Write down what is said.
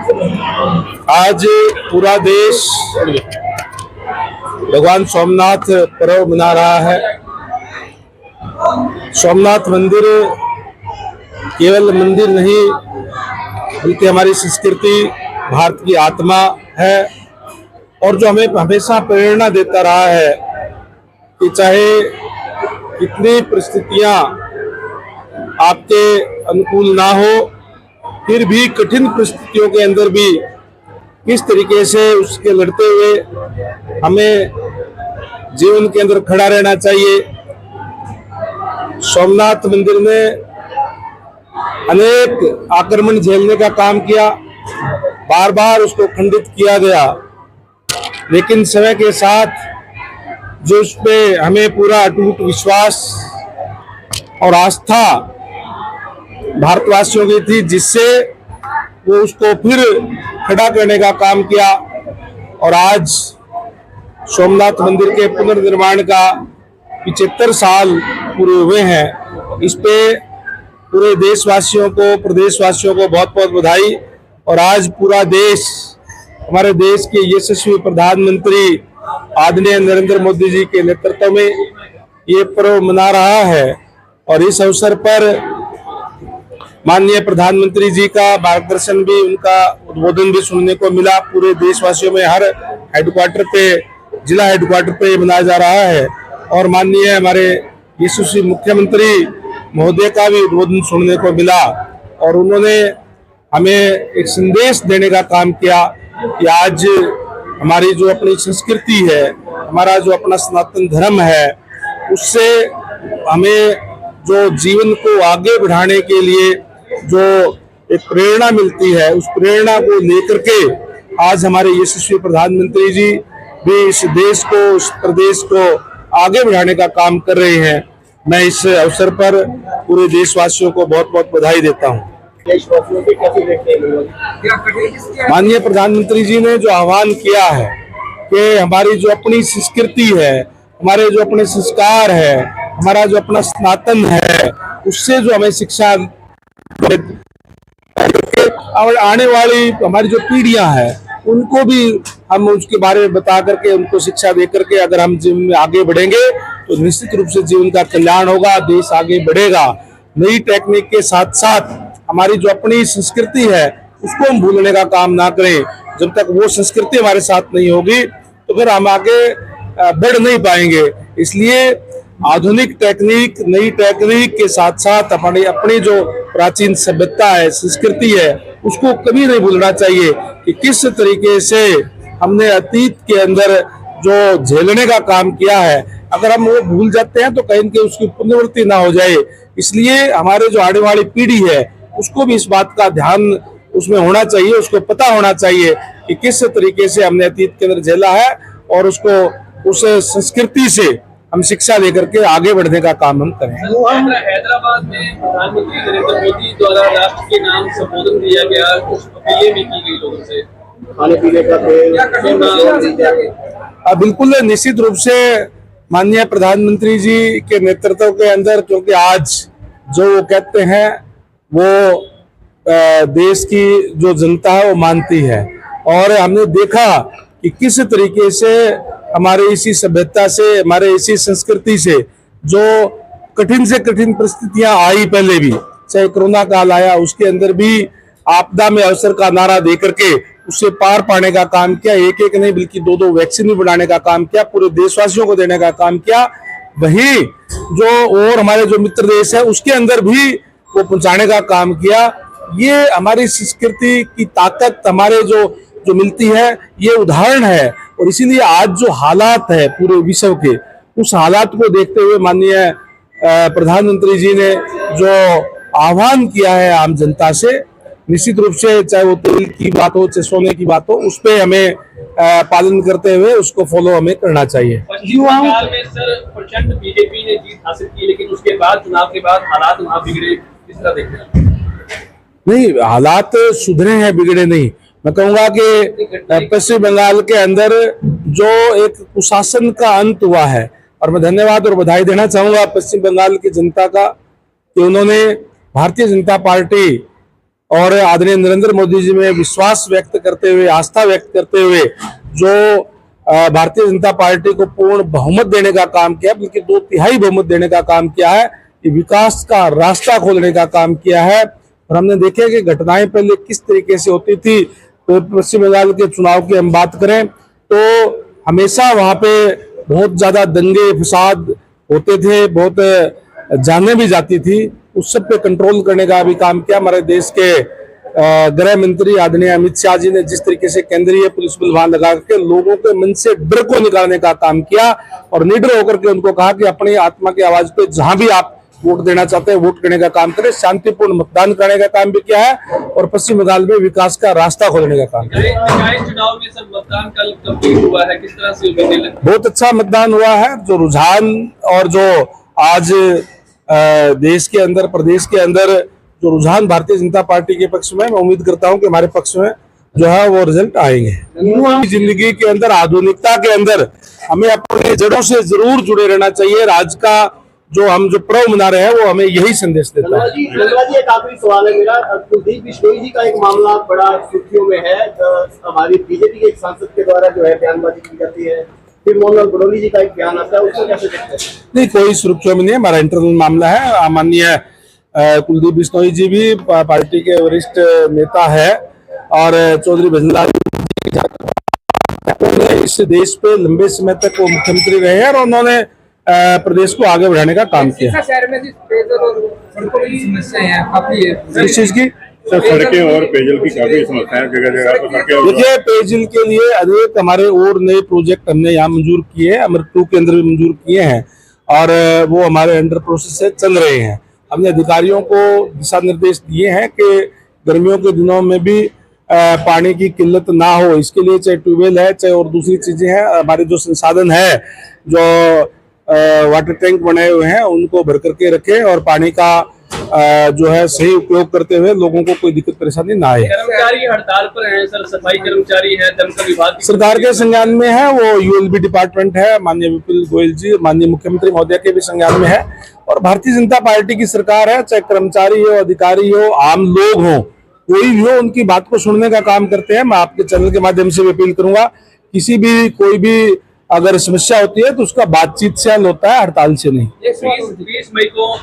आज पूरा देश भगवान सोमनाथ पर्व मना रहा है। सोमनाथ मंदिर केवल मंदिर नहीं बल्कि हमारी संस्कृति, भारत की आत्मा है और जो हमें हमेशा प्रेरणा देता रहा है कि चाहे कितनी परिस्थितियां आपके अनुकूल ना हो, फिर भी कठिन परिस्थितियों के अंदर भी किस तरीके से उसके लड़ते हुए हमें जीवन के अंदर खड़ा रहना चाहिए। सोमनाथ मंदिर में अनेक आक्रमण झेलने का काम किया, बार बार उसको खंडित किया गया, लेकिन समय के साथ जो उस पे हमें पूरा अटूट विश्वास और आस्था भारतवासियों की थी, जिससे वो उसको फिर खड़ा करने का काम किया। और आज सोमनाथ मंदिर के पुनर्निर्माण का 75 साल पूरे हुए हैं। इस पे पूरे देशवासियों को, प्रदेशवासियों को बहुत बहुत बधाई। और आज पूरा देश, हमारे देश के यशस्वी प्रधानमंत्री आदरणीय नरेंद्र मोदी जी के नेतृत्व में ये पर्व मना रहा है। और इस अवसर पर माननीय प्रधानमंत्री जी का मार्गदर्शन भी, उनका उद्बोधन भी सुनने को मिला। पूरे देशवासियों में हर हेडक्वार्टर पे, जिला हेडक्वार्टर पे मनाया जा रहा है। और माननीय हमारे यशस्वी मुख्यमंत्री महोदय का भी उद्बोधन सुनने को मिला और उन्होंने हमें एक संदेश देने का काम किया कि आज हमारी जो अपनी संस्कृति है, हमारा जो अपना सनातन धर्म है, उससे हमें जो जीवन को आगे बढ़ाने के लिए जो एक प्रेरणा मिलती है, उस प्रेरणा को लेकर के आज हमारे यशस्वी प्रधानमंत्री जी भी इस देश को, इस प्रदेश को आगे बढ़ाने का काम कर रहे हैं। मैं इस अवसर पर पूरे देशवासियों को बहुत बहुत बधाई देता हूं। माननीय प्रधानमंत्री जी ने जो आह्वान किया है कि हमारी जो अपनी संस्कृति है, हमारे जो अपने संस्कार है, हमारा जो अपना सनातन है, उससे जो हमें शिक्षा और आने वाली हमारी जो पीढ़ियां हैं उनको भी हम उसके बारे में बता करके, उनको शिक्षा दे करके अगर हम जीवन में आगे बढ़ेंगे तो निश्चित रूप से जीवन का कल्याण होगा, देश आगे बढ़ेगा। नई टेक्निक के साथ साथ हमारी जो अपनी संस्कृति है उसको हम भूलने का काम ना करें। जब तक वो संस्कृति हमारे साथ नहीं होगी तो फिर हम आगे बढ़ नहीं पाएंगे। इसलिए आधुनिक टेक्निक, नई टेक्निक के साथ साथ अपनी जो प्राचीन सभ्यता है, संस्कृति है, उसको कभी नहीं भूलना चाहिए कि किस तरीके से हमने अतीत के अंदर जो झेलने का काम किया है, अगर हम वो भूल जाते हैं तो कहीं न कहीं उसकी पुनरावृत्ति ना हो जाए। इसलिए हमारे जो आने वाली पीढ़ी है उसको भी इस बात का ध्यान उसमें होना चाहिए, उसको पता होना चाहिए कि किस तरीके से हमने अतीत के अंदर झेला है और उसको, उस संस्कृति से हम शिक्षा लेकर के आगे बढ़ने का काम हम करें। हैदराबाद में प्रधानमंत्री नरेंद्र मोदी द्वारा राष्ट्र के नाम संबोधन दिया गया, कुछ अपीलें भी की गई लोगों से, खाने पीने का बिल्कुल निश्चित रूप से माननीय प्रधानमंत्री जी के नेतृत्व के अंदर, क्योंकि आज जो वो कहते हैं वो देश की जो जनता है वो मानती है। और हमने देखा कि किस तरीके से हमारे इसी सभ्यता से, हमारे इसी संस्कृति से जो कठिन से कठिन परिस्थितियां आई, पहले भी चाहे कोरोना काल आया, उसके अंदर भी आपदा में अवसर का नारा दे करके उससे पार पाने का काम किया। एक एक नहीं बल्कि दो दो वैक्सीन भी बनाने का काम किया, पूरे देशवासियों को देने का काम किया। वही जो और हमारे जो मित्र देश है उसके अंदर भी वो पहुंचाने का काम किया। ये हमारी संस्कृति की ताकत हमारे जो मिलती है, ये उदाहरण है। और इसीलिए आज जो हालात है पूरे विश्व के, उस हालात को देखते हुए माननीय प्रधानमंत्री जी ने जो आह्वान किया है आम जनता से, निश्चित रूप से चाहे वो तेल की बात हो, चाहे सोने की बात हो, उस पे हमें पालन करते हुए उसको फॉलो हमें करना चाहिए। पश्चिम बंगाल में सर प्रचंड बीजेपी ने जीत हासिल की, लेकिन उसके बाद, चुनाव के बाद हालात वहां बिगड़े, किस तरह देखते हैं? नहीं, हालात सुधरे हैं, बिगड़े नहीं। मैं कहूंगा कि पश्चिम बंगाल के अंदर जो एक कुशासन का अंत हुआ है, और मैं धन्यवाद और बधाई देना चाहूंगा पश्चिम बंगाल की जनता का कि उन्होंने भारतीय जनता पार्टी और आदरणीय नरेंद्र मोदी जी में विश्वास व्यक्त करते हुए, आस्था व्यक्त करते हुए जो भारतीय जनता पार्टी को पूर्ण बहुमत देने का काम किया, बल्कि 2/3 बहुमत देने का काम किया है, ये विकास का रास्ता खोलने का काम किया है। और हमने देखे कि घटनाएं पहले किस तरीके से होती थी। तो पश्चिम बंगाल के चुनाव की हम बात करें तो हमेशा वहां पे बहुत ज्यादा दंगे फसाद होते थे, बहुत जाने भी जाती थी। उस सब पे कंट्रोल करने का भी काम किया हमारे देश के गृह मंत्री आदरणीय अमित शाह जी ने। जिस तरीके से केंद्रीय पुलिस बल वहां लगा के लोगों के मन से डर को निकालने का काम किया और निडर होकर के उनको कहा कि अपनी आत्मा की आवाज पे जहां भी आप वोट देना चाहते हैं वोट करने का काम करें, शांतिपूर्ण मतदान करने का काम भी किया है और पश्चिम बंगाल में विकास का रास्ता खोलने का काम किया। निकाय चुनाव में सर मतदान कल कंप्लीट हुआ है, किस तरह से उम्मीदें लगती हैं? बहुत अच्छा मतदान हुआ है। जो रुझान और जो आज देश के अंदर, प्रदेश के अंदर जो रुझान भारतीय जनता पार्टी के पक्ष में, मैं उम्मीद करता हूं कि हमारे पक्ष में जो है वो रिजल्ट आएंगे। जिंदगी के अंदर, आधुनिकता के अंदर हमें अपनी जड़ों से जरूर जुड़े रहना चाहिए। राज का जो हम जो पर्व मना रहे हैं वो हमें यही संदेश देता है। जी, एक आखिरी सवाल है मेरा। कुलदीप बिश्नोई जी का एक मामला बड़ा सुर्खियों में है। हमारी बीजेपी के एक सांसद के द्वारा जो है बयानबाजी की जाती है, फिर मोहन बड़ोली जी का एक बयान आता है, उसको कैसे देखते हैं? नहीं, कोई सुर्खियों में नहीं है, हमारा इंटरनल मामला है। माननीय कुलदीप बिश्नोई जी भी पार्टी के वरिष्ठ नेता है और चौधरी भजनलाल जी इस देश पे लंबे समय तक वो मुख्यमंत्री रहे हैं और उन्होंने प्रदेश को आगे बढ़ाने का काम किया। शहर में पेयजल और सड़कों की समस्या है काफी। इस चीज की सर, सड़कें और पेयजल की काफी समस्या है, जगह जगह पर सड़कें। देखिए, पेयजल के लिए अनेक हमारे और नए प्रोजेक्ट हमने यहाँ मंजूर किए हैं, अमृत 2 के अंदर भी मंजूर किए हैं और वो हमारे अंडर प्रोसेस से चल रहे हैं। हमने अधिकारियों को दिशा निर्देश दिए हैं कि गर्मियों के दिनों में भी पानी की किल्लत ना हो, इसके लिए चाहे ट्यूबवेल है चाहे और दूसरी चीजें हैं, हमारे जो संसाधन है, जो वाटर टैंक बनाए हुए हैं उनको भर करके रखें और पानी का जो है सही उपयोग करते हुए लोगों को कोई दिक्कत परेशानी ना आए। कर्मचारी हड़ताल पर हैं सर, सफाई कर्मचारी है, दमकल विभाग सरकार के संज्ञान में है, वो यूएलबी डिपार्टमेंट है, माननीय विपिन गोयल जी, माननीय मुख्यमंत्री महोदय के भी संज्ञान में है और भारतीय जनता पार्टी की सरकार है। चाहे कर्मचारी हो, अधिकारी हो, आम लोग हो, कोई भी हो, उनकी बात को सुनने का काम करते हैं। मैं आपके चैनल के माध्यम से भी अपील करूंगा, किसी भी कोई भी अगर समस्या होती है तो उसका बातचीत से हल होता है, हड़ताल से नहीं। 20 मई को